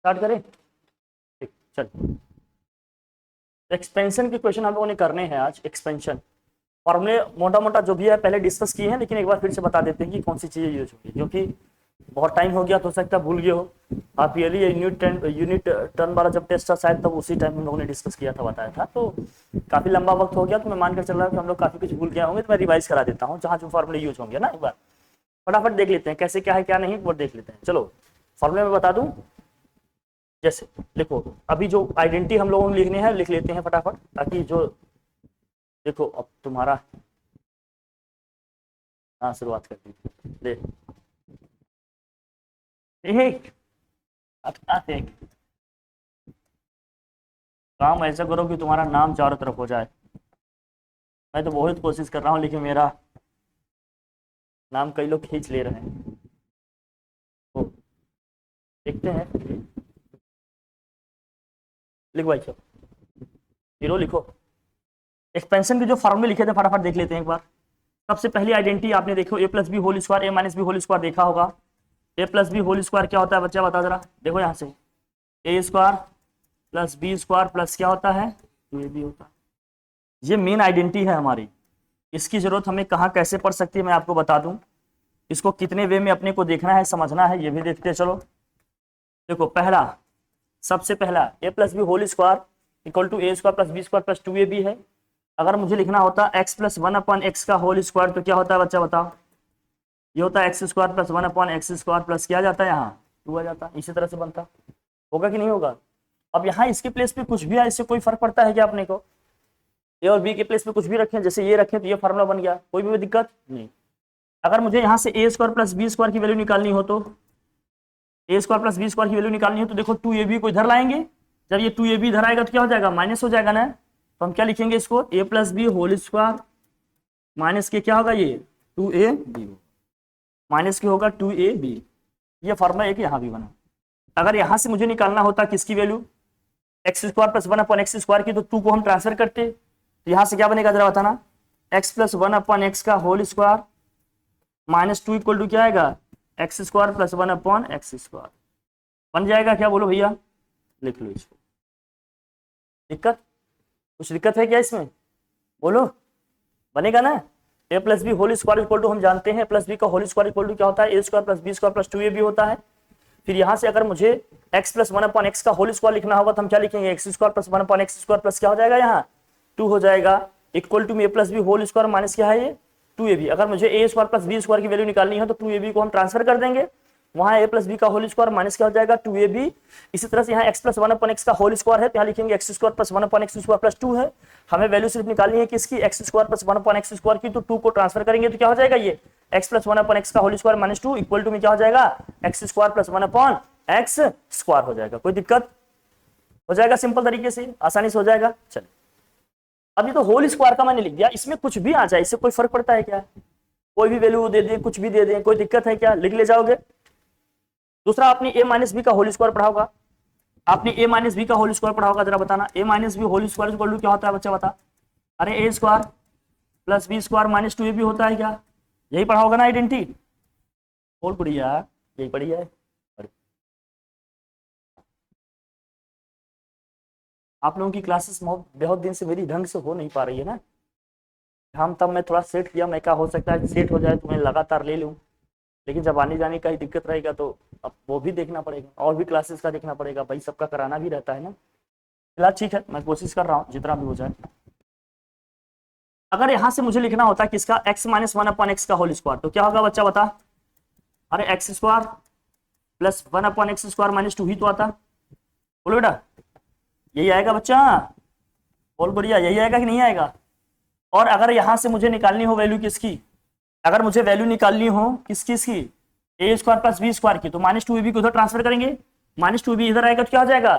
Start करें? ठीक, चल। एक्सपेंशन के क्वेश्चन हम लोगों ने करने हैं आज। एक्सपेंशन फॉर्मूले मोटा मोटा जो भी है पहले डिस्कस किए हैं, लेकिन एक बार फिर से बता देते हैं कि कौन सी चीजें यूज होगी, क्योंकि बहुत टाइम हो गया तो हो सकता है भूल गए हो आप। ये यूनिट टर्न वाला जब टेस्ट था शायद, तब उसी टाइम हम लोगों ने डिस्कस किया था, बताया था, तो काफी लंबा वक्त हो गया, तो मैं मानकर चल रहा हूँ कि हम लोग काफी कुछ भूल गए होंगे, तो मैं रिवाइज करा देता हूँ जहाँ जो फॉर्मूले यूज होंगे ना। एक बार फटाफट देख लेते हैं कैसे क्या है क्या नहीं, वो देख लेते हैं। चलो फॉर्मूले में बता दूं, जैसे लिखो, अभी जो आइडेंटिटी हम लोगों ने लिखने हैं लिख लेते हैं फटाफट, ताकि जो देखो अब तुम्हारा, हाँ शुरुआत कर दी। एक काम ऐसा करो कि तुम्हारा नाम चारों तरफ हो जाए। मैं तो बहुत कोशिश कर रहा हूँ, लेकिन मेरा नाम कई लोग खींच ले रहे हैं, तो देखते हैं। लिख भाई, चलो जीरो लिखो। एक्सपेंशन के जो फॉर्मूले लिखे थे फटाफट देख लेते हैं एक बार। सबसे पहली आइडेंटिटी आपने देखो, A plus B whole square, A minus B whole square देखा होगा। A plus B whole square क्या होता है बच्चा, बता जरा। देखो यहाँ से A square plus B square plus क्या होता है, तो ये भी होता है। ये मेन आइडेंटिटी है हमारी। इसकी जरूरत हमें कहाँ कैसे पड़ सकती है मैं आपको बता दूं। इसको कितने वे में अपने को देखना है, समझना है, ये भी देखते हैं। चलो देखो, पहला सबसे पहला A plus B whole square equal to A square plus B square plus 2ab है। अगर मुझे लिखना होता एक्स प्लस 1/x का होल स्क्वायर, तो क्या होता है बच्चा बताओ। ये होता है x square plus 1/x square plus क्या जाता है यहाँ 2 आ जाता है। इसी तरह से बनता होगा कि नहीं होगा। अब यहाँ इसके प्लेस पे कुछ भी है, इससे कोई फर्क पड़ता है क्या अपने को। ए और बी के प्लेस पे कुछ भी रखें, जैसे ये रखें तो ये फार्मूला बन गया, कोई भी दिक्कत नहीं। अगर मुझे यहाँ से A square plus B square की वैल्यू निकालनी हो, तो ए स्क्वायर प्लस बी स्क्वायर की वैल्यू निकालनी हो, तो देखो 2ab को इधर लाएंगे। जब ये 2ab इधर आएगा तो क्या हो जाएगा, माइनस हो जाएगा ना। तो हम क्या लिखेंगे इसको, A plus B whole square minus के क्या होगा, ये 2ab माइनस के होगा 2ab। ये फॉर्मूला एक यहाँ भी बना। अगर यहाँ से मुझे निकालना होता किसकी value, x square plus 1/x square की, तो 2 को हम ट्रांसफर करते, तो यहाँ से क्या बनेगा जरा बताना, एक्स प्लस 1/x का whole square minus 2 equal to क्या आएगा, x square plus 1/x square बन जाएगा। क्या बोलो भैया, लिख लो इसको। दिक्कत, कुछ दिक्कत है क्या इसमें, बोलो, बनेगा ना। A plus B whole square equal to हम जानते हैं प्लस बी का होल स्क्वायर इक्वल टू क्या होता है, A square plus B square plus 2ab होता है। फिर यहाँ से अगर मुझे x प्लस 1/x का होल स्क्वायर लिखना होगा, तो हम क्या लिखेंगे, x square plus 1/x square plus क्या हो जाएगा, यहाँ 2 हो जाएगा, इक्वल टू में A plus B whole square minus क्या है ये 2ab। अगर मुझे A square plus B square की वैल्यू निकालनी है, तो 2ab को हम ट्रांसफर कर देंगे, वहां ए प्लस बी का होल स्क्वायर माइनस क्या हो जाएगा 2ab। इसी तरह से यहाँ x प्लस 1/x का होल स्क्वायर है, तो यहाँ लिखेंगे x square plus 1/x square plus 2 है। हमें वैल्यू सिर्फ निकालनी है किसकी, x square plus 1/x square की, तो 2 को ट्रांसफर करेंगे तो क्या हो जाएगा, ये x प्लस 1/x का whole square minus 2 equal to में क्या हो जाएगा, x square plus 1/x square हो जाएगा। कोई दिक्कत, हो जाएगा सिंपल तरीके से, आसानी से हो जाएगा। चलिए अभी तो होल स्क्वायर का मैंने लिख दिया, इसमें कुछ भी आ जाए इससे कोई फर्क पड़ता है क्या, कोई भी वैल्यू दे दें, कुछ भी दे दें, कोई दिक्कत है क्या, लिख ले जाओगे। दूसरा आपने ए माइनस बी का होल स्क्वायर पढ़ा होगा, आपने ए माइनस बी का होल स्क्वायर पढ़ा होगा, जरा बताना A minus B whole square equal to क्या होता है बच्चा बता। अरे A square plus B square minus 2ab होता है क्या, यही पढ़ा होगा ना आइडेंटिटी, बोल बढ़िया, यही पढ़ी है। आप लोगों की क्लासेस बहुत दिन से मेरी ढंग से हो नहीं पा रही है ना, हम तब मैं थोड़ा सेट किया, मैं क्या हो सकता है सेट हो जाए तो मैं लगातार ले लूँ, लेकिन जब आने जाने का ही दिक्कत रहेगा तो अब वो भी देखना पड़ेगा, और भी क्लासेस का देखना पड़ेगा भाई, सबका कराना भी रहता है ना। फिलहाल ठीक है, मैं कोशिश कर रहा हूँ जितना भी हो जाए। अगर यहाँ से मुझे लिखना होता है किसका, x माइनस 1/x का होल स्क्वायर, तो क्या होगा बच्चा बता। अरे x square plus 1/x square minus 2 ही तो आता, बोलो बेटा यही आएगा बच्चा, बोल बढ़िया, यही आएगा कि नहीं आएगा। और अगर यहाँ से मुझे निकालनी हो वैल्यू किसकी, अगर मुझे वैल्यू निकालनी हो किसकी A square plus B square की, तो माइनस 2ab को उधर ट्रांसफर करेंगे, माइनस 2ab इधर आएगा तो क्या हो जाएगा,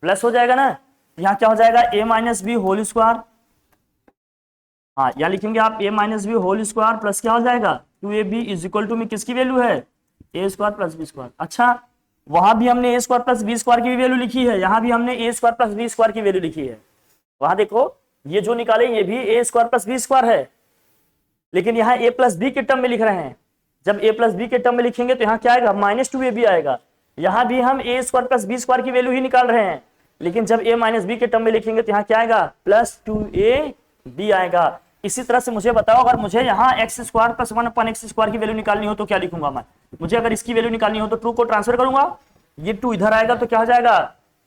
प्लस हो जाएगा ना। यहाँ क्या हो जाएगा, A minus B whole square, हाँ यहाँ लिखेंगे आप A minus B whole square plus क्या हो जाएगा 2ab इज इक्वल टू में किसकी वैल्यू है, A square plus B square. अच्छा वहां भी हमने ए स्क्वायर प्लस बी स्क्वायर की वैल्यू लिखी है, यहाँ भी हमने ए स्क्वायर प्लस बी स्क्वायर की वैल्यू लिखी है। वहां देखो ये जो निकाले ये भी ए स्क्वायर प्लस बी स्क्वायर है, लेकिन यहाँ ए प्लस बी के टर्म में लिख रहे हैं। जब ए प्लस बी के टर्म में लिखेंगे तो यहाँ क्या आएगा, माइनस 2ab आएगा। यहां भी हम ए स्क्वायर प्लस बी स्क्वायर की वैल्यू ही निकाल रहे हैं, लेकिन जब a माइनस बी के टर्म में लिखेंगे तो यहाँ क्या आएगा, प्लस 2ab आएगा। इसी तरह से मुझे बताओ, अगर मुझे यहाँ एक्स स्क्वायर प्लस 1/x² की वैल्यू निकालनी हो तो क्या लिखूंगा मैं? मुझे अगर इसकी वैल्यू निकालनी हो तो 2 को ट्रांसफर करूंगा, ये 2 इधर आएगा तो क्या हो जाएगा,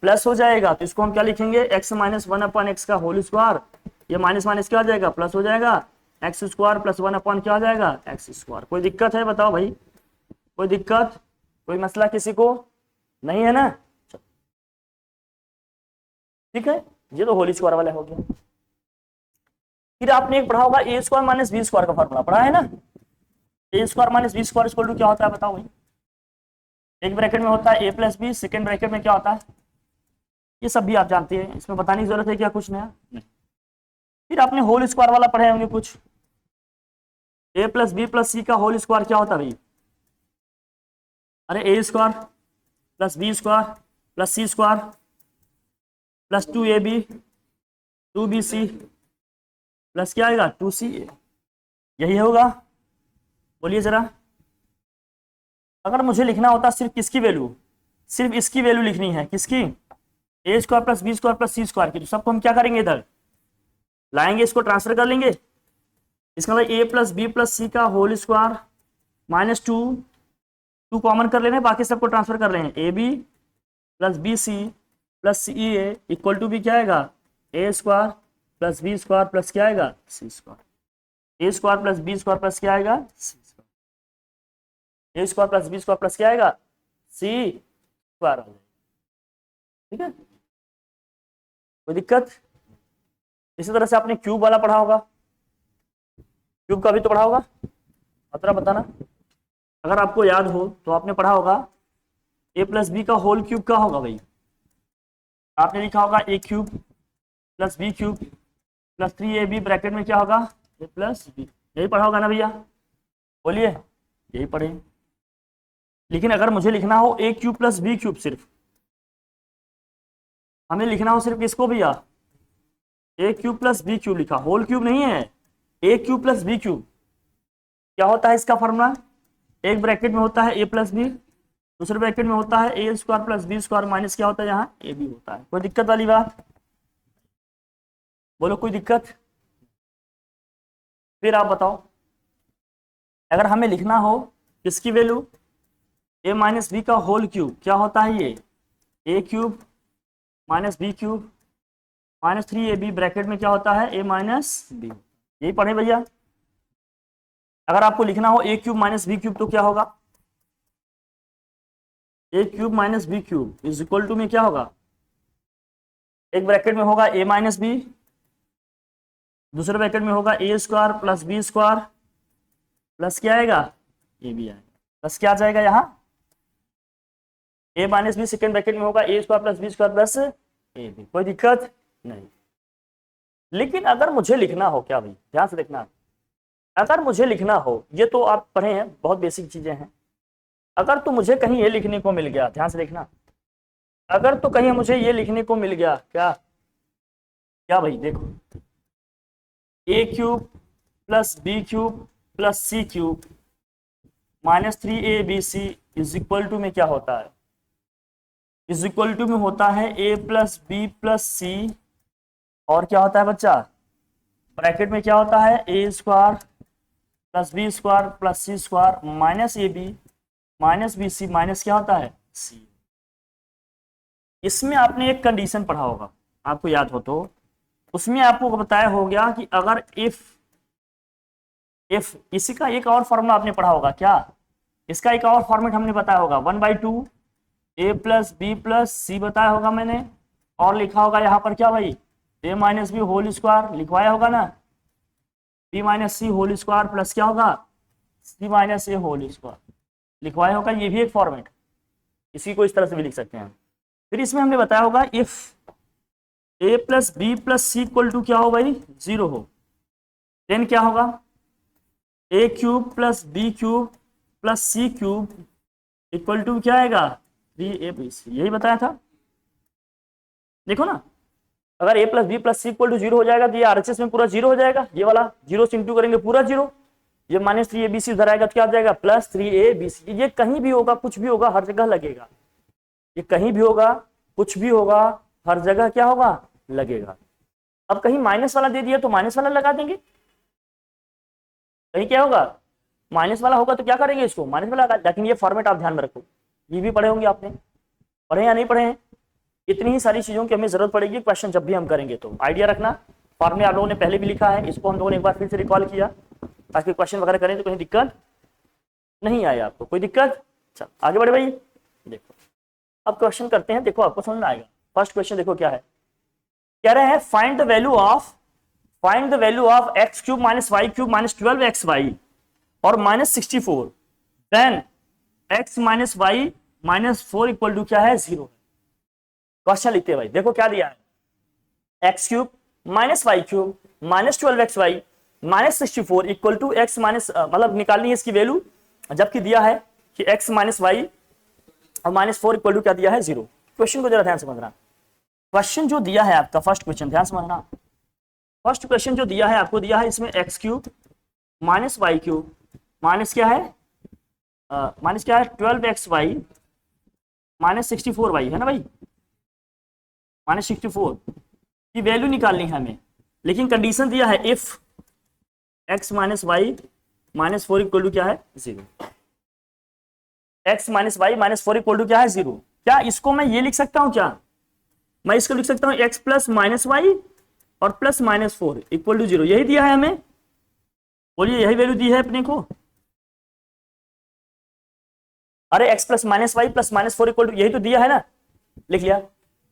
प्लस हो जाएगा। तो इसको हम क्या लिखेंगे, x माइनस 1/x का होल स्क्वायर, ये माइनस माइनस क्या हो जाएगा, प्लस हो जाएगा, एक्स स्क्वायर प्लस 1 क्या हो जाएगा, एक्स स्क्वायर। कोई दिक्कत है बताओ भाई, कोई दिक्कत, कोई मसला किसी को नहीं है ना? ठीक है, ये तो होल स्क्वायर वाला हो गया। फिर आपने एक पढ़ा होगा A square minus B square का फॉर्मूला पढ़ा है ना? A square minus B square equal to क्या होता है बताओ भाई? एक ब्रैकेट में होता है A plus B, second bracket में क्या होता है, ये सब भी आप जानते हैं, इसमें बताने की जरूरत है क्या कुछ नया? नहीं। फिर आपने होल स्क्वायर वाला पढ़े होंगे कुछ, A plus B plus C का होल स्क्वायर क्या होता है भाई? अरे A square plus B square plus C square plus 2ab 2bc plus क्या आएगा, 2ca, यही होगा? बोलिए जरा। अगर मुझे लिखना होता सिर्फ किसकी वैल्यू, सिर्फ इसकी वैल्यू लिखनी है, किसकी, A square plus B square plus C square की, तो सबको हम क्या करेंगे, इधर लाएंगे, इसको ट्रांसफर कर लेंगे। इसका मतलब ए प्लस बी प्लस सी का होल स्क्वायर माइनस 2 कॉमन कर लेना है, बाकी सबको ट्रांसफर कर लेंगे, A B plus B C plus C A equal to भी क्या आएगा, A square plus B square plus क्या आएगा, C square. A square plus B square plus क्या आएगा, C square. A square plus B square plus क्या आएगा, C square आ जाएगा। ठीक है, कोई दिक्कत? इसी तरह से आपने क्यूब वाला पढ़ा होगा, क्यूब का भी तो पढ़ा होगा, मतलब बताना अगर आपको याद हो तो। आपने पढ़ा होगा ए प्लस बी का होल क्यूब क्या होगा भाई? आपने लिखा होगा A cube plus B cube plus 3ab bracket में क्या होगा, ए प्लस बी। यही पढ़ा होगा ना भैया? बोलिए, यही पढ़े। लेकिन अगर मुझे लिखना हो A cube plus B cube, सिर्फ हमें लिखना हो सिर्फ किसको भैया, ए क्यूब प्लस बी क्यूब लिखा, होल क्यूब नहीं है, A cube plus B cube. क्या होता है इसका फॉर्मूला, एक ब्रैकेट में होता है ए प्लस बी, दूसरे ब्रैकेट में होता है A square plus B square minus क्या होता है यहाँ, ए बी होता है। कोई दिक्कत वाली बात? बोलो कोई दिक्कत? फिर आप बताओ, अगर हमें लिखना हो किसकी वैल्यू, ए माइनस बी का होल क्यूब, क्या होता है ये, A cube minus B cube minus 3ab bracket में क्या होता है, ए माइनस बी। यही पढ़े भैया। अगर आपको लिखना हो A cube minus B cube तो क्या होगा, A cube minus B cube is equal to में क्या होगा, एक ब्रैकेट में होगा ए माइनस बी, दूसरे ब्रैकेट में होगा A square plus B square plus क्या आएगा, ए बी आएगा, प्लस क्या आ जाएगा यहाँ, A minus B, second bracket में होगा A square plus B square plus A B. कोई दिक्कत नहीं। लेकिन अगर मुझे लिखना हो, क्या भाई ध्यान से देखना, अगर मुझे लिखना हो, ये तो आप पढ़े हैं, बहुत बेसिक चीजें हैं, अगर तो मुझे कहीं ये लिखने को मिल गया, ध्यान से देखना, अगर तो कहीं मुझे ये लिखने को मिल गया, क्या क्या भाई देखो, A cube plus B cube plus C cube minus 3abc is equal to में क्या होता है, इज इक्वल टू में होता है ए प्लस बी प्लस सी, और क्या होता है बच्चा, ब्रैकेट में क्या होता है, A square plus B square plus C square minus A B minus B C minus क्या होता है, सी। इसमें आपने एक कंडीशन पढ़ा होगा, आपको याद हो तो, उसमें आपको बताया हो गया कि अगर इफ इसी का एक और फॉर्मूला आपने पढ़ा होगा, क्या इसका एक और फॉर्मेट हमने बताया होगा, 1/2 ए प्लस बी प्लस सी बताया होगा मैंने, और लिखा होगा यहाँ पर क्या भाई, ए माइनस बी होल स्क्वायर लिखवाया होगा ना, बी माइनस सी होल स्क्वायर प्लस क्या होगा, सी माइनस ए होल स्क्वायर लिखवाया होगा। ये भी एक फॉर्मेट, इसी को इस तरह से भी लिख सकते हैं। फिर इसमें हमने बताया होगा if A plus B plus C equal to क्या हो भाई, 0 हो, देन क्या होगा, A cube plus B cube plus C cube equal to क्या आएगा, 3abc। यही बताया था, देखो ना, अगर A plus B plus C equal to 0 हो जाएगा तो ये आरएचएस में पूरा 0 हो जाएगा, ये वाला 0 से इंटू करेंगे पूरा 0, ये माइनस 3abc उधर आएगा तो क्या आ जाएगा, प्लस 3abc। ये कहीं भी होगा, कुछ भी होगा, हर जगह लगेगा, ये कहीं भी होगा, कुछ भी होगा, हर जगह क्या होगा, लगेगा। अब कहीं माइनस वाला दे दिया तो माइनस वाला लगा देंगे, कहीं क्या होगा, माइनस वाला होगा तो क्या करेंगे, इसको माइनस वाला लगा। लेकिन ये फॉर्मेट आप ध्यान में रखो, ये भी पढ़े होंगे आपने, पढ़े या नहीं पढ़े हैं। इतनी ही सारी चीजों की हमें जरूरत पड़ेगी क्वेश्चन जब भी हम करेंगे, तो आइडिया रखना। फॉर्मेट आप लोगों ने पहले भी लिखा है, इसको हम लोगों ने एक बार फिर से रिकॉल किया ताकि क्वेश्चन वगैरह करें तो कहीं दिक्कत नहीं आए आपको, कोई दिक्कत। चल आगे बढ़े भाई, देखो अब क्वेश्चन करते हैं, देखो आपको समझ में आएगा। फर्स्ट क्वेश्चन देखो क्या है, कह रहे हैं find the value of x cube minus y cube minus 12xy और minus 64 then x minus y minus 4 equal to क्या है, 0। क्वेश्चन लिखते हैं भाई, देखो क्या दिया है, x cube minus y cube minus 12xy minus 64 equal to x minus, मतलब निकालनी है इसकी वैल्यू, जबकि दिया है कि x माइनस वाई और माइनस 4 इक्वल टू क्या दिया है, 0। क्वेश्चन को जरा ध्यान समझना, क्वेश्चन जो दिया है आपका फर्स्ट क्वेश्चन ध्यान समझना, फर्स्ट क्वेश्चन जो दिया है आपको, दिया है इसमें x cube minus y cube minus क्या है, माइनस क्या है 12xy माइनस 64y है ना भाई, माइनस 64 की वैल्यू निकालनी है हमें। लेकिन कंडीशन दिया है if x minus y minus 4 equal to क्या है, 0। x minus y minus 4 equal to क्या है, 0। क्या इसको मैं ये लिख सकता हूं, क्या मैं इसको लिख सकता हूं x प्लस माइनस वाई और प्लस माइनस 4 इक्वल टू 0, यही दिया है हमें, बोलिए यही वैल्यू दी है अपने को। अरे x plus minus y plus minus 4 equal to, यही तो दिया है ना, लिख लिया।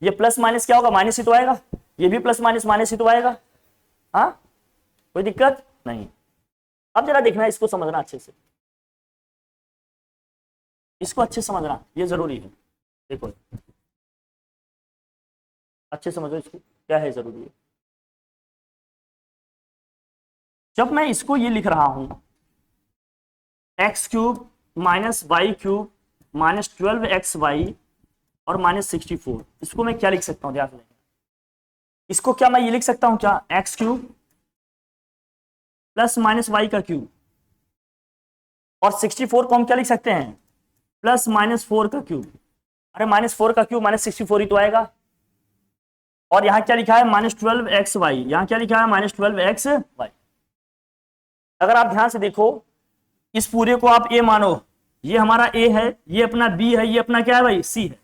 ये प्लस माइनस क्या होगा, माइनस ही तो आएगा, ये भी प्लस माइनस माइनस ही तो आएगा, हाँ कोई दिक्कत नहीं। अब जरा देखना, इसको समझना अच्छे से, इसको अच्छे से समझना, ये जरूरी है। देखो अच्छे समझो इसको, क्या है जरूरी है। जब मैं इसको ये लिख रहा हूं x cube minus y cube minus 12xy और माइनस 64, इसको मैं क्या लिख सकता हूं, ध्यान से, इसको क्या मैं ये लिख सकता हूं क्या, x cube plus minus y का क्यूब और 64 को हम क्या लिख सकते हैं, प्लस माइनस 4 का क्यूब। अरे माइनस 4 का क्यूब माइनस 64 ही तो आएगा। और यहां क्या लिखा है, माइनस 12xy, यहां क्या लिखा है, माइनस 12xy। अगर आप ध्यान से देखो, इस पूरे को आप a मानो, ये हमारा a है, ये अपना b है, ये अपना क्या है भाई, c है।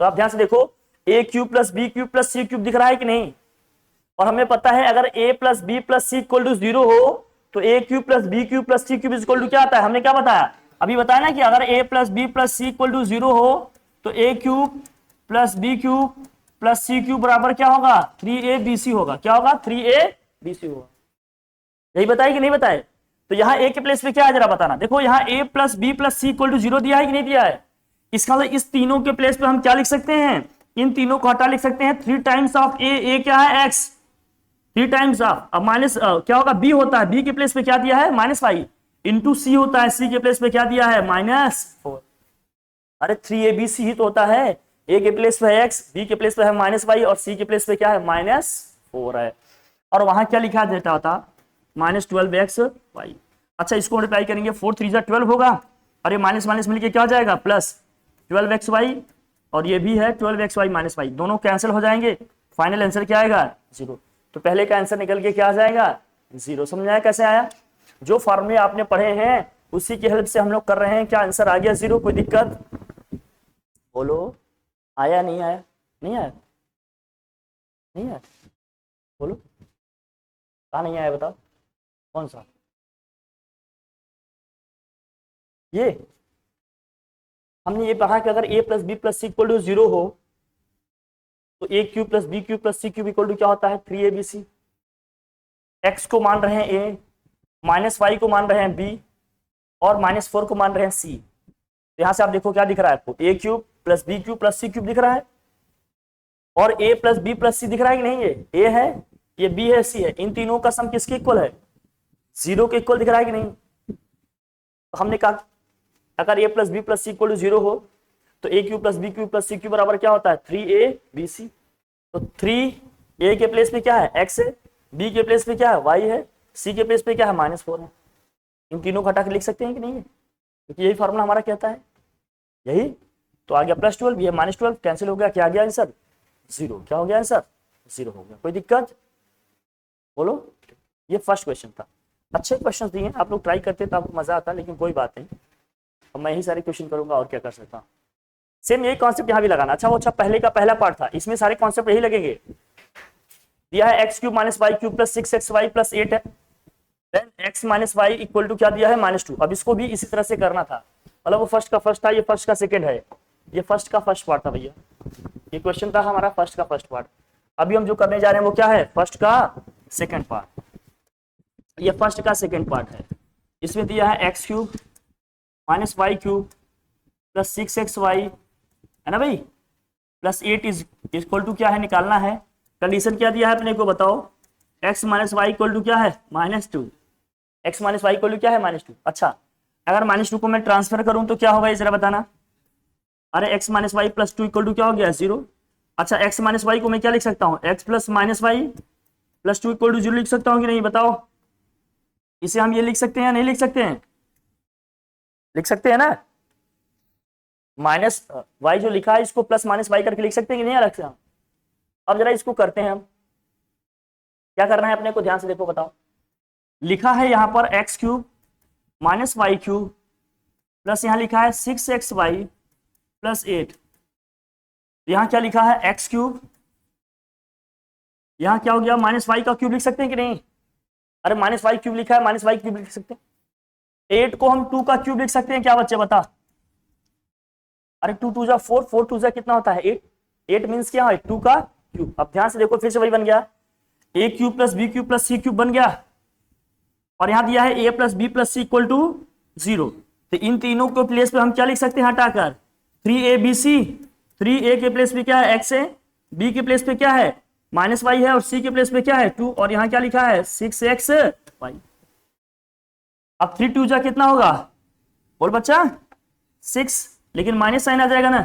तो आप ध्यान से देखो, a cube plus B cube plus C cube दिख रहा है कि नहीं। और हमें पता है अगर a plus B plus C equal to 0 हो तो a cube plus B cube plus C cube equal to क्या आता है, हमने क्या बताया, अभी बताया ना कि अगर a plus B plus C equal to 0 हो तो a cube plus B cube plus C cube बराबर क्या होगा, 3abc होगा। क्या होगा, 3abc होगा। यही बताए कि नहीं बताए। तो यहाँ a के प्लेस पे क्या है जरा बताना। देखो यहाँ a plus B plus C equal to 0 दिया है कि नहीं दिया है। इसका मतलब इस तीनों के प्लेस पे हम क्या लिख सकते हैं, इन तीनों को हटा लिख सकते हैं 3 टाइम्स ऑफ a क्या है x, 3 टाइम्स ऑफ, अब माइनस क्या होगा, b होता है, b के प्लेस पे क्या दिया है माइनस वाई, इंटू सी होता है, c के प्लेस पे क्या दिया है -4। अरे 3abc ही तो होता है, a के प्लेस पे है x, b के प्लेस पे है माइनस वाई और c के प्लेस पे क्या है -4 है। और वहां क्या लिखा देता होता, -12xy। अच्छा इसको मल्टीप्लाई करेंगे, 4 3 12 होगा, और ये माइनस माइनस मिलके क्या हो जाएगा प्लस 12xy, और ये भी है 12xy माइनस वाई, दोनों कैंसिल हो जाएंगे, फाइनल आंसर क्या आएगा 0। तो पहले का आंसर निकल के क्या आ जाएगा 0। समझ आया कैसे आया, जो फॉर्मूले आपने पढ़े हैं उसी की हेल्प से हम लोग कर रहे हैं, क्या आंसर आ गया 0। कोई दिक्कत बोलो, आया नहीं आया, नहीं आया, नहीं आया, बोलो कहाँ नहीं आया बताओ, कौन सा, ये हमने ये पढ़ा कि अगर a plus B plus C equal to 0 हो तो a cube plus B cube plus C cube equal to क्या होता है 3abc। x को मान रहे हैं a, माइनस वाई को मान रहे हैं b और -4 को मान रहे हैं c। तो यहां से आप देखो क्या दिख रहा है आपको, a cube plus B cube plus C cube दिख रहा है, और a plus B plus c दिख रहा है कि नहीं, ये a है, ये b है, c है, इन तीनों का सम किसके इक्वल है 0 के इक्वल दिख रहा है कि नहीं। तो हमने कहा अगर a plus B plus C equal to 0 हो तो a cube plus B cube plus C cube बराबर क्या होता है 3abc। तो 3a के प्लेस पे क्या है x है, b के प्लेस पे क्या है y है, c के प्लेस पे क्या है -4 है। इन तीनों को हटा के लिख सकते हैं कि नहीं है, क्योंकि यही फॉर्मूला हमारा कहता है, यही तो आ गया +12, ये -12 कैंसिल हो गया, क्या आ गया आंसर 0। क्या हो गया आंसर 0 हो गया। कोई दिक्कत बोलो। ये फर्स्ट क्वेश्चन था। अच्छे क्वेश्चन दिए हैं, आप लोग ट्राई करते तो आपको मजा आता, लेकिन कोई बात नहीं, अब मैं ही सारे क्वेश्चन करूंगा और क्या कर सकता हूँ। सेम यही कॉन्सेप्ट यहाँ भी लगाना। अच्छा वो अच्छा पहले का पहला पार्ट था, इसमें सारे कॉन्सेप्ट यही लगेंगे। दिया है x³ - y³ + 6xy + 8 है, then x - y equal to क्या दिया है -2। अब इसको भी इसी तरह से करना था, मतलब वो फर्स्ट का फर्स्ट था, ये फर्स्ट का सेकंड है, ये फर्स्ट का फर्स्ट पार्ट था भैया, ये क्वेश्चन था हमारा फर्स्ट का फर्स्ट पार्ट। अभी हम जो करने जा रहे हैं वो क्या है, फर्स्ट का सेकंड पार्ट। ये फर्स्ट का सेकंड पार्ट है। इसमें दिया है x³ - y³ + 6xy है ना भाई, +8 इज इक्वल टू क्या है, निकालना है। कंडीशन क्या दिया है अपने को बताओ, x - y इक्वल टू क्या है -2, x - y इक्वल टू क्या है -2। अच्छा अगर -2 को मैं ट्रांसफर करूं तो क्या होगा ये जरा बताना। अरे x - y + 2 इक्वल टू क्या हो गया 0। अच्छा x - y को मैं क्या लिख सकता हूँ, x + -y + 2 इक्वल टू 0 लिख सकता हूँ कि नहीं बताओ। इसे हम ये लिख सकते हैं या नहीं लिख सकते हैं, लिख सकते हैं ना। माइनस y जो लिखा है इसको +-y करके लिख सकते हैं कि नहीं अलग से हम। अब जरा इसको करते हैं हम, क्या करना है अपने को ध्यान से देखो बताओ। लिखा है यहाँ पर x³ - y³ प्लस यहाँ लिखा है 6xy + 8। यहाँ क्या लिखा है x³, यहाँ क्या हो गया -y का क्यूब लिख सकते हैं कि नहीं। अरे -y³ लिखा है, -y³ लिख सकते हैं। 8 को हम 2 का क्यूब लिख सकते हैं क्या बच्चे बता। अरे 2 2 जा 4, 4 2 जा कितना होता है 8, 8 मींस क्या है 2 का क्यूब। अब ध्यान से देखो फिर से वही बन गया, a³ + b³ + c³ बन गया, और यहां दिया है a + b + c = 0। तो इन तीनों को प्लेस पे हम क्या लिख सकते हैं हटाकर 3abc। 3a के प्लेस पे क्या है x है, b के प्लेस पे क्या है -y है, और c के प्लेस पे क्या है 2, और यहाँ क्या लिखा है 6xy। अब 3 2 जा कितना होगा बोल बच्चा 6, लेकिन माइनस साइन आ जाएगा ना,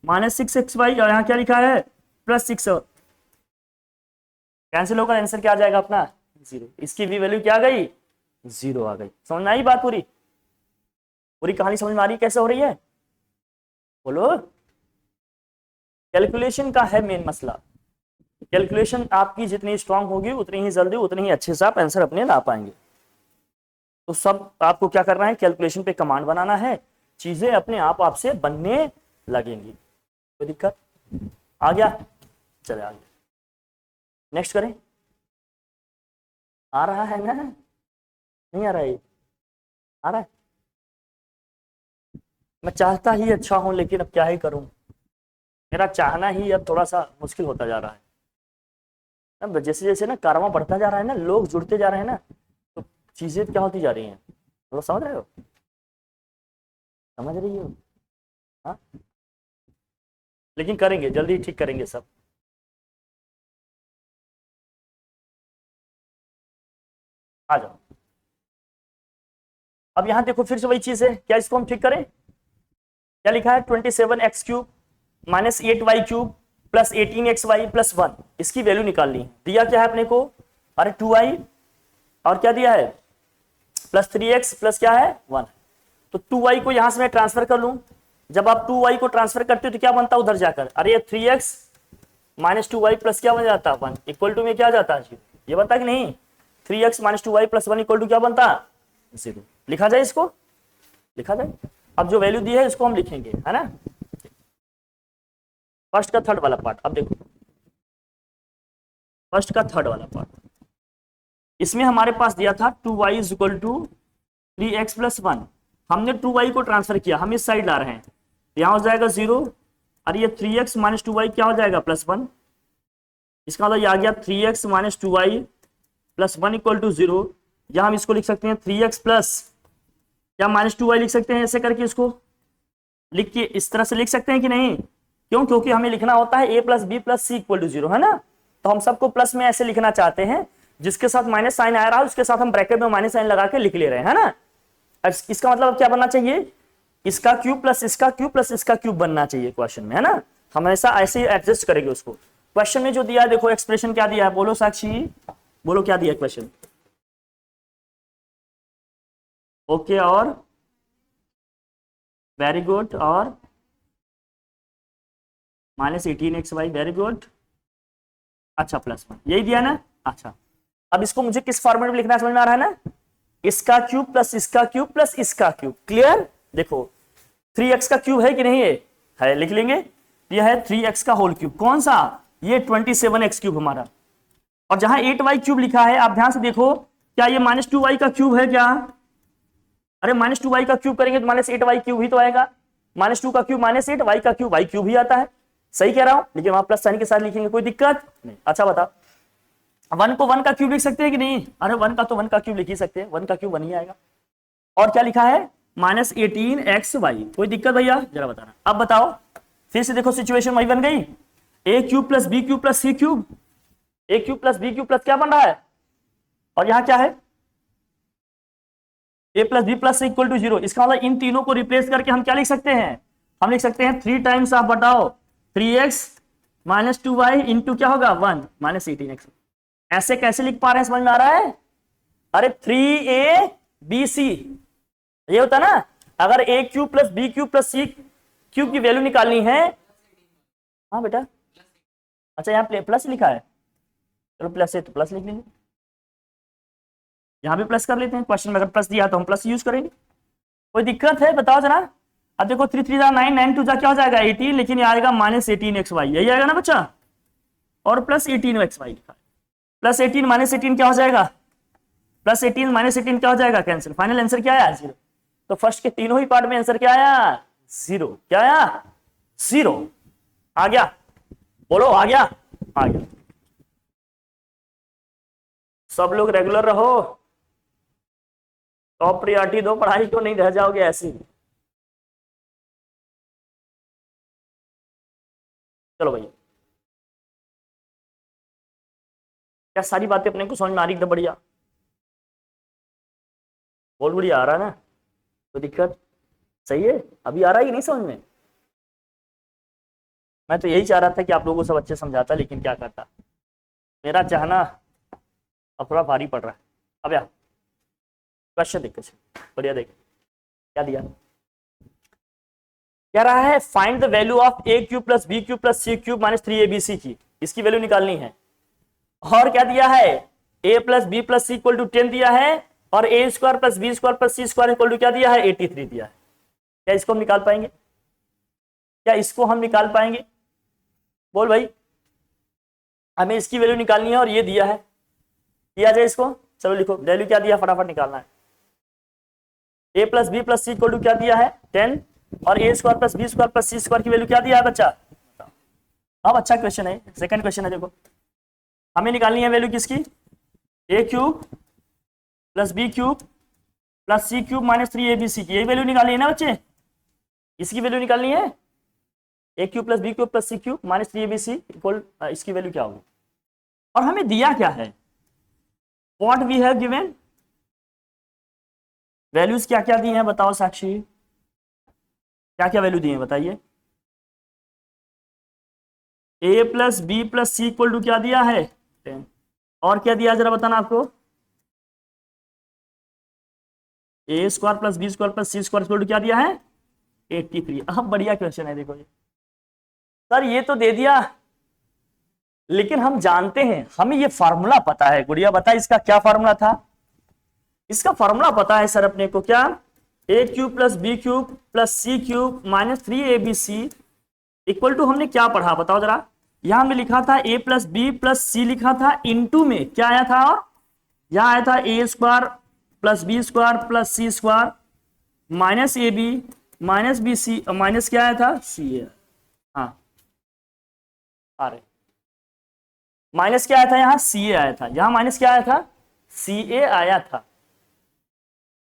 -6xy, और यहाँ क्या लिखा है +6, कैंसिल होगा, आंसर क्या आ जाएगा अपना 0। इसकी भी वैल्यू क्या आ गई 0 आ गई। समझ में आई बात, पूरी पूरी कहानी समझ में आ रही कैसे हो रही है बोलो। कैलकुलेशन का है मेन मसला, कैलकुलेशन आपकी जितनी स्ट्रांग होगी उतनी ही जल्दी उतनी ही अच्छे से आप आंसर अपने ला पाएंगे। तो सब आपको क्या करना है, कैलकुलेशन पे कमांड बनाना है, चीजें अपने आप आपसे बनने लगेंगी। कोई दिक्कत आ गया, चले आगे नेक्स्ट करें। आ रहा है ना, नहीं आ रहा है, आ रहा है। मैं चाहता ही अच्छा हूं लेकिन अब क्या ही करूं, मेरा चाहना ही अब थोड़ा सा मुश्किल होता जा रहा है। अब जैसे जैसे ना कारवां बढ़ता जा रहा है ना, लोग जुड़ते जा रहे हैं ना, तो चीजें क्या होती जा रही हैं, लोग समझ रहे हो, समझ रही हो। हाँ लेकिन करेंगे जल्दी ठीक करेंगे सब। आ जाओ। अब यहां देखो फिर से वही चीज है, क्या इसको हम ठीक करें। क्या लिखा है 27x³ - 8y³ + 18xy + 1, इसकी वैल्यू निकालनी है। दिया क्या है अपने को, अरे 2y, और क्या दिया है +3x प्लस क्या है 1। तो 2y को यहां से मैं ट्रांसफर कर लूं, जब आप 2y को ट्रांसफर करते हो तो क्या बनता है उधर जाकर, अरे 3x - 2y प्लस क्या बन जाता है 1 इक्वल टू में क्या जाता है 0, ये बनता कि नहीं। 3x - 2y + 1 इक्वल टू क्या बनता 0। लिखा जाए इसको, लिखा जाए। अब जो वैल्यू दी है इसको हम लिखेंगे है ना, फर्स्ट का थर्ड वाला पार्ट। अब देखो फर्स्ट का थर्ड वाला पार्ट, इसमें हमारे पास दिया था 2y = 3x + 1, हमने 2y को ट्रांसफर किया, हम इस साइड ला रहे हैं, यहां हो जाएगा 0, और ये 3x - 2y क्या हो जाएगा +1। इसका मतलब ये आ गया 3x - 2y + 1 = 0। या हम इसको लिख सकते हैं 3x प्लस क्या -2y लिख सकते हैं, ऐसे करके इसको लिख के इस तरह से लिख सकते हैं कि नहीं। क्यों, क्योंकि हमें लिखना होता है a + b + c = 0 है ना, तो हम सबको प्लस में ऐसे लिखना चाहते हैं, जिसके साथ माइनस साइन आ रहा है उसके साथ हम ब्रैकेट में माइनस साइन लगा के लिख ले रहे हैं, है ना। अब इसका मतलब क्या बनना चाहिए, इसका क्यूब प्लस इसका क्यूब प्लस इसका क्यूब बनना चाहिए क्वेश्चन में, है ना। हमेशा ऐसे ही एडजस्ट करेंगे उसको। क्वेश्चन में जो दिया है देखो एक्सप्रेशन क्या दिया है, बोलो साक्षी बोलो क्या दिया क्वेश्चन। ओके और वेरी गुड और -18xy, वेरी गुड। अच्छा +1 यही दिया ना। अच्छा अब इसको मुझे किस फॉर्मेट में लिखना समझ में आ रहा है ना, इसका क्यूब प्लस इसका क्यूब प्लस इसका क्यूब। क्लियर। देखो 3x का क्यूब है कि नहीं है, लिख लेंगे। यह है 3x का होल क्यूब। कौन सा, ये 27x क्यूब हमारा। और जहां 8y क्यूब लिखा है आप ध्यान से देखो, क्या ये -2y का क्यूब है क्या? अरे -2y का क्यूब करेंगे तो -8y क्यूब ही तो आएगा। -2 का क्यूब -8, y का क्यूब y क्यूब ही आता है। सही कह रहा हूं, लेकिन वहां प्लस साइन के साथ लिखेंगे, कोई दिक्कत नहीं। अच्छा बता, 1 को 1 का क्यूब लिख सकते हैं कि नहीं? अरे 1 का तो 1 का क्यूब लिख ही सकते हैं, 1 का क्यूब 1 ही आएगा। और क्या लिखा है, -18xy, कोई दिक्कत भैया जरा बताना। अब बताओ, फिर से देखो सिचुएशन वही बन गई, a cube plus B cube plus C cube. a cube plus B cube plus क्या बन रहा है, और यहां क्या है, a plus B plus equal to 0। इसका मतलब इन तीनों को रिप्लेस करके हम क्या लिख सकते हैं, हम लिख सकते हैं 3 टाइम्स आप बताओ 3x माइनस 2y इंटू क्या होगा 1 -18x। ऐसे कैसे लिख पा रहे हैं, समझ में आ रहा है? अरे 3abc ये होता ना, अगर a cube plus B cube plus C cube की वैल्यू निकालनी है। हाँ बेटा, अच्छा यहाँ प्लस लिखा है, चलो प्लस है तो प्लस लिख लेंगे, यहां भी प्लस कर लेते हैं। क्वेश्चन में अगर प्लस दिया तो हम प्लस यूज करेंगे, कोई दिक्कत है बताओ जरा। अब देखो 3 3 9 9 2 क्या हो जाएगा 18, लेकिन ये आएगा -18xy, यही आएगा ना बच्चा, और प्लस 18xy लिखा है। प्लस 18 -18 क्या हो जाएगा, प्लस 18 -18 क्या हो जाएगा, कैंसिल। फाइनल आंसर क्या आया, 0। तो फर्स्ट के तीनों ही पार्ट में आंसर क्या आया, 0। क्या आया, 0। आ गया, बोलो आ गया, आ गया। सब लोग रेगुलर रहो, टॉप प्रियॉरिटी दो पढ़ाई को, नहीं रह जाओगे ऐसे। चलो भैया, क्या सारी बातें अपने को समझ में आ रही एकदम बढ़िया, बहुत बढ़िया आ रहा है ना, तो दिक्कत सही है। अभी आ रहा है कि नहीं समझ में? मैं तो यही चाह रहा था कि आप लोगों को सब अच्छे समझाता, लेकिन क्या करता, मेरा चाहना अब थोड़ा भारी पड़ रहा है। अब यार क्वेश्चन देख, बढ़िया देख क्या दिया, कह रहा है find the value of a cube plus B cube plus C cube minus 3abc की, इसकी वैल्यू निकालनी है। और क्या दिया है, a plus B plus C equal to 10 दिया है, और a square plus B square plus C square equal to क्या दिया है, 83 दिया है। क्या इसको हम निकाल पाएंगे, क्या इसको हम निकाल पाएंगे, बोल भाई। हमें इसकी वैल्यू निकालनी है और ये दिया है, किया जाए इसको। चलो लिखो वैल्यू क्या दिया, फटाफट निकालना है। a plus B plus C equal to क्या दिया है 10, और a square plus B square plus C square की वैल्यू क्या दिया है बच्चा। अब अच्छा क्वेश्चन है, सेकंड क्वेश्चन है, देखो हमें निकालनी है वैल्यू किसकी, a cube plus B cube plus C cube minus 3abc की, यही वैल्यू निकालनी है ना बच्चे, इसकी वैल्यू निकालनी है। a cube plus B cube plus C cube minus 3abc equal, इसकी वैल्यू क्या होगी। और हमें दिया क्या है, what we have given, values क्या क्या दी हैं बताओ साक्षी, क्या क्या वैल्यू दी है बताइए। a plus B plus C equal to क्या दिया है 10, और क्या दिया जरा बताना आपको, a square plus B square plus C square equal to क्या दिया है 83। अब बढ़िया क्वेश्चन है, देखो ये सर ये तो दे दिया, लेकिन हम जानते हैं, हमें ये फार्मूला पता है। गुड़िया बता इसका क्या फार्मूला था, इसका फार्मूला पता है सर अपने को, क्या, a cube plus B cube plus C cube minus 3abc equal to, हमने क्या पढ़ा बताओ जरा। यहां में लिखा था a प्लस बी प्लस सी लिखा था, इनटू में क्या आया था, यहां आया था a square plus B square plus C square minus A B minus B C, minus क्या आया था सी ए। हाँ अरे माइनस क्या आया था, यहाँ सी ए आया था, यहाँ माइनस क्या आया था सी ए आया था।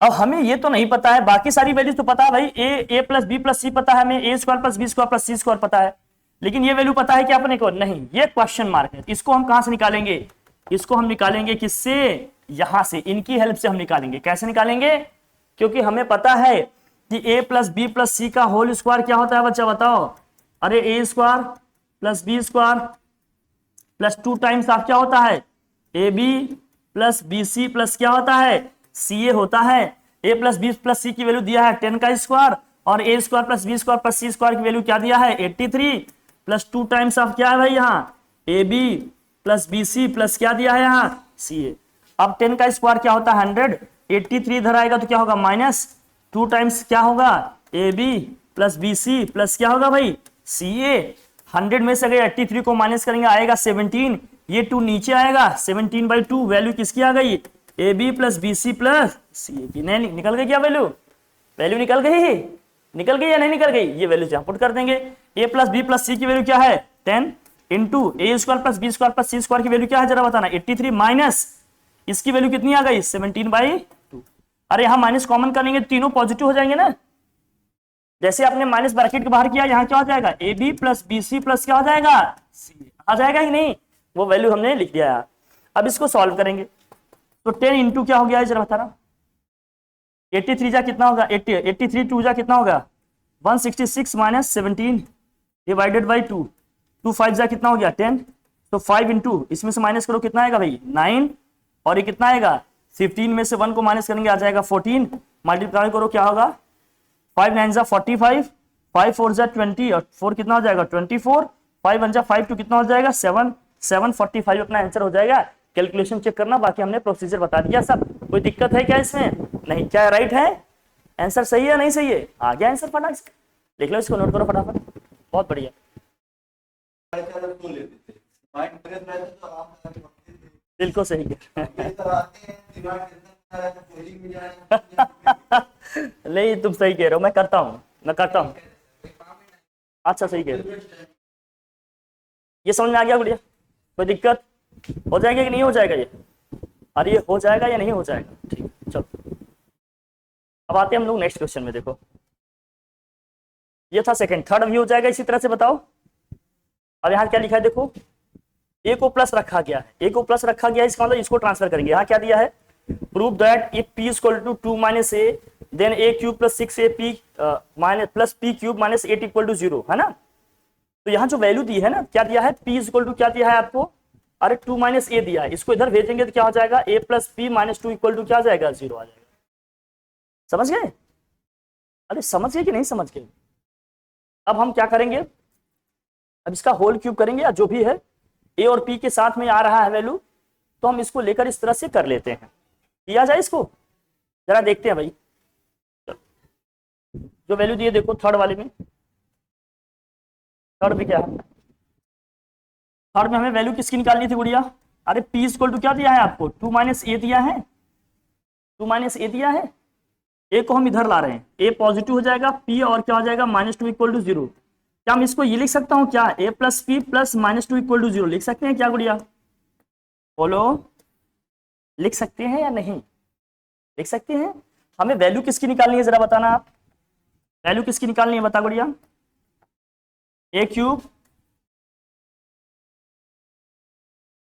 अब हमें ये तो नहीं पता है, बाकी सारी वैल्यूज तो पता है भाई, A plus B plus C पता है हमें, A square plus B square plus C square पता है, लेकिन ये वैल्यू पता है कि अपने को नहीं, ये क्वेश्चन मार्क है। इसको हम कहां से निकालेंगे, इसको हम निकालेंगे किससे, यहां से, इनकी हेल्प से हम निकालेंगे। कैसे निकालेंगे, क्योंकि हमें पता है कि a plus B plus C का होल स्क्वायर क्या होता है बच्चा बताओ। अरे a square plus B square plus 2 times आप क्या होता है A B plus B C plus क्या होता है सी ए होता है। a plus B plus C की वैल्यू दिया है 10 का स्क्वायर, और a square plus B square plus C square की वैल्यू क्या दिया है 83। प्लस 2 टाइम्स ऑफ क्या है भाई यहाँ A B plus B C plus क्या दिया है यहाँ सी ए। अब 10 का स्क्वायर क्या होता है 100, 83 इधर आएगा तो क्या होगा माइनस 2 टाइम्स क्या होगा A B plus B C plus क्या होगा भाई सी ए। 100 में से अगर 83 को माइनस करेंगे आएगा 17, ये 2 नीचे आएगा 17/2 वैल्यू किसकी आ गई A B plus B C plus C A की। नहीं निकल गई क्या वैल्यू, वैल्यू निकल गई, निकल गई या नहीं निकल गई, ये वैल्यू यहाँ पुट कर देंगे। A plus B plus C की वैल्यू क्या है 10 into A square plus B square plus C square की वैल्यू क्या है जरा बताना 83 माइनस इसकी वैल्यू कितनी आ गई 17/2। अरे यहाँ माइनस कॉमन करेंगे तीनों पॉजिटिव हो जाएंगे ना, जैसे आपने माइनस ब्रैकेट के बाहर किया यहाँ क्या हो जाएगा A B plus B C plus क्या हो जाएगा सी आ जाएगा कि नहीं, वो वैल्यू हमने लिख दिया है। अब इसको सॉल्व करेंगे तो 10 इंटू क्या हो गया जरा बता रहा 83 जा कितना होगा 83 2 जा कितना होगा 166 माइनस 17 डिवाइडेड बाई 2, 2 5 जा कितना हो गया 10, तो 5 इंटू इसमें से माइनस करो कितना आएगा भाई 9 और ये कितना आएगा 15 में से 1 को माइनस करेंगे आ जाएगा 14, मल्टीप्लाई करो क्या होगा 5 9 जा 45, 5 4 जा 20 और 4 कितना हो जाएगा 24, 5 1 जा 5 2 कितना हो जाएगा 7 745 अपना आंसर हो जाएगा। कैलकुलेशन चेक करना, बाकी हमने प्रोसीजर बता दिया सब, कोई दिक्कत है क्या इसमें नहीं, क्या राइट है आंसर सही है नहीं सही है, आ गया आंसर फटाक से लिख लो, इसको नोट करो फटाफट, बहुत बढ़िया। बिल्कुल सही नहीं तुम सही कह रहे हो, मैं करता हूँ अच्छा सही कह रहे हो, ये समझ में आ गया गुड़िया, कोई दिक्कत हो जाएगा कि नहीं हो जाएगा ये, अरे ये हो जाएगा या नहीं हो जाएगा, ठीक है चलो। अब आते हैं हम लोग नेक्स्ट क्वेश्चन में, देखो ये था सेकंड, थर्ड भी हो जाएगा इसी तरह से बताओ। अब यहाँ क्या लिखा है देखो ए को प्लस रखा गया है, ए को प्लस रखा गया है इसका मतलब इसको ट्रांसफर करेंगे, यहाँ क्या दिया है prove that if p equal to 2 minus A then A cube plus 6ab minus plus P cube minus 8 equal to 0 है ना। तो यहाँ जो वैल्यू दी है ना क्या दिया है p इक्वल टू क्या दिया है आपको, अरे 2 माइनस ए दिया है, इसको इधर भेजेंगे तो क्या हो जाएगा a plus P minus 2 equal to क्या आ जाएगा 0 आ जाएगा। समझ गए, अरे समझ गए कि नहीं समझ गए। अब हम क्या करेंगे, अब इसका होल क्यूब करेंगे या जो भी है ए और पी के साथ में आ रहा है वैल्यू, तो हम इसको लेकर इस तरह से कर लेते हैं, किया जाए इसको जरा देखते हैं भाई। जो वैल्यू दिए देखो थर्ड वाले में, थर्ड में क्या है, थर्ड में हमें वैल्यू किसकी निकालनी थी गुड़िया, अरे p इक्वल टू क्या दिया है आपको 2 माइनस ए दिया है, 2 माइनस ए दिया है, ए को हम इधर ला रहे हैं, ए पॉजिटिव हो जाएगा p और क्या हो जाएगा माइनस 2 इक्वल टू 0। क्या मैं इसको ये लिख सकता हूँ क्या a plus P plus minus 2 equal to 0 लिख सकते हैं क्या गुड़िया, बोलो लिख सकते हैं या नहीं लिख सकते हैं। हमें वैल्यू किसकी निकालनी है जरा बताना आप, वैल्यू किसकी निकालनी है बता गुड़िया, A cube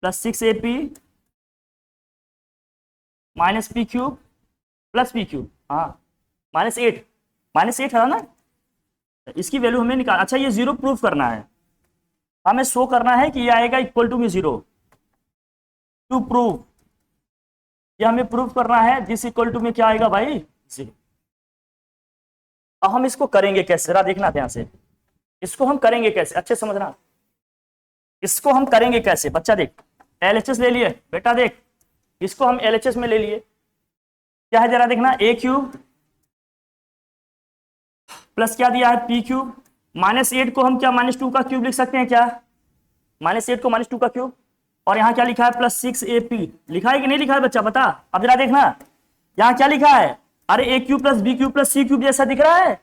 plus 6ab minus P cube plus P cube, हाँ माइनस 8 है ना, इसकी वैल्यू हमें निकाल, अच्छा ये 0 प्रूफ करना है, हमें शो करना है कि ये आएगा इक्वल टू में 0 टू प्रूव, ये हमें प्रूफ करना है दिस इक्वल टू में क्या आएगा भाई 0। अब हम इसको करेंगे कैसे जरा देखना ध्यान से, इसको हम करेंगे कैसे अच्छे समझना, इसको हम करेंगे कैसे बच्चा देख, LHS ले लिए बेटा देख, इसको हम LHS में ले लिए, क्या है जरा देखना ए क्यूब प्लस क्या दिया है पी क्यूब माइनस 8 को हम क्या माइनस 2 का क्यूब लिख सकते हैं क्या, माइनस 8 को माइनस 2 का क्यूब, और यहाँ क्या लिखा है प्लस 6ab लिखा है कि नहीं लिखा है बच्चा बता। अब जरा देखना यहाँ क्या लिखा है, अरे A cube plus B cube plus C cube जैसा दिख रहा है,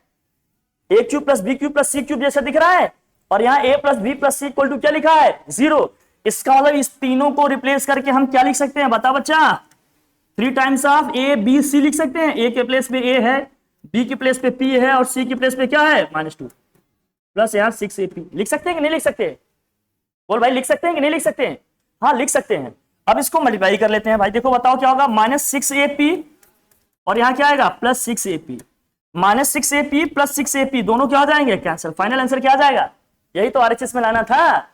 A cube plus B cube plus C cube जैसा दिख रहा है, और यहाँ A plus B plus C equal to क्या लिखा है 0। इसका मतलब इस तीनों को रिप्लेस करके हम क्या लिख सकते हैं बता बच्चा, 3 times of A B C लिख सकते हैं, ए के प्लेस पे ए है, बी के प्लेस पे पी है और सी के प्लेस पे क्या है -2 प्लस यहाँ 6ab लिख सकते हैं कि नहीं लिख सकते, बोल भाई लिख सकते हैं कि नहीं लिख सकते हैं, हाँ लिख सकते हैं। अब इसको मल्टीप्लाई कर लेते हैं भाई, देखो बताओ क्या होगा -6ab और यहाँ क्या आएगा +6ab, -6ab प्लस 6ab दोनों क्या हो जाएंगे कैंसिल, फाइनल आंसर क्या आ जाएगा, यही तो RHS में लाना था।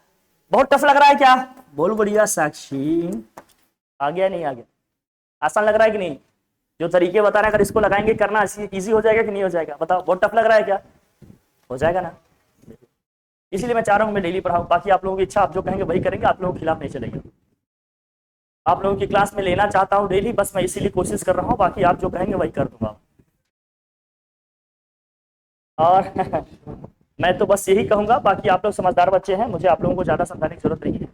बहुत टफ लग रहा है क्या, बोल बढ़िया साक्षी, आ गया नहीं आ गया, आसान लग रहा है कि नहीं, जो तरीके बता रहे हैं अगर इसको लगाएंगे करना इजी हो जाएगा कि नहीं हो जाएगा बताओ, बहुत टफ लग रहा है क्या, हो जाएगा ना। इसीलिए मैं चाह रहा हूँ मैं डेली पढ़ाऊँ। बाकी आप लोगों की इच्छा, आप जो कहेंगे वही करेंगे, आप लोगों के खिलाफ नहीं चलेंगे। आप लोगों की क्लास में लेना चाहता हूँ डेली, बस मैं इसीलिए कोशिश कर रहा हूँ, बाकी आप जो कहेंगे वही कर दूंगा। और मैं तो बस यही कहूँगा, बाकी आप लोग समझदार बच्चे हैं, मुझे आप लोगों को ज़्यादा समझाने की जरूरत नहीं है।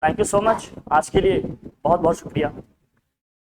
थैंक यू सो मच, आज के लिए बहुत बहुत शुक्रिया।